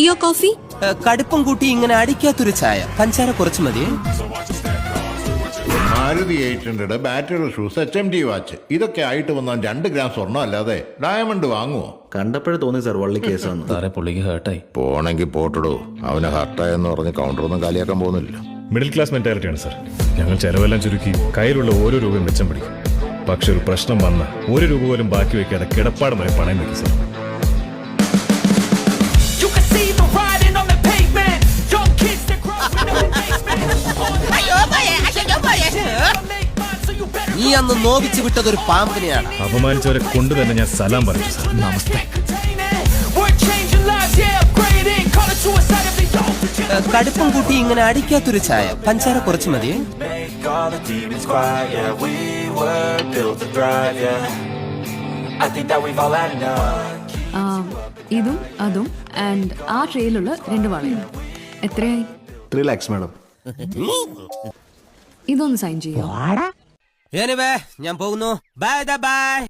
ടീയോ coffee? കടുപ്പം കൂട്ടി ഇങ്ങനെ അടിക്കാത്തൊരു ചായ. പഞ്ചാര കുറച്ച് മതി. Maruti 800 battery shoes HMD watch ഇതൊക്കെ ആയിട്ട് വന്നാൽ 2 ഗ്രാം സ്വർണ്ണം അല്ലാതെ ഡയമണ്ട് വാങ്ങുമോ? കണ്ടപ്പോഴേ തോന്നി സാർ വള്ളി കേസാണ്. സാറേ പുള്ളിക്ക് ഹേർട്ടായി. പോണെങ്കിൽ പോട്ടടോ, അവന് ഹർട്ടായെന്ന് പറഞ്ഞ് കൗണ്ടറൊന്നും കാലിയാക്കാൻ പോകുന്നില്ല. മിഡിൽ ക്ലാസ് മെന്റാലിറ്റിയാണ് സാർ. ഞങ്ങൾ ചെലവെല്ലാം ചുരുക്കി കയ്യിലുള്ള ഓരോ രൂപയും മെച്ചം പിടിക്കും. പക്ഷെ ഒരു പ്രശ്നം വന്ന 1 രൂപ പോലും ബാക്കി വെക്കാതെ കിടപ്പാടമായി പണയം വെക്കും സാർ. നീ അന്ന് നോവിച്ചു വിട്ടതൊരു പാമ്പിനെയാണ്. അപമാനിച്ചവരെ കൊണ്ട് തന്നെ ഞാൻ സലാം പറഞ്ഞു സാർ. നമസ്തേ. കടുപ്പം കൂട്ടി ഇങ്ങനെ അടിക്കാത്തൊരു ചായ. പഞ്ചാര കുറച്ച് മതി. ഇതും അതും ആൻഡ് ആ ട്രെയിലുള്ള 2 വളയും എത്രയായി? 3 lakhs മാഡം. ഇതൊന്ന് സൈൻ ചെയ്യോ? ഞാൻ പോകുന്നു. Bye bye.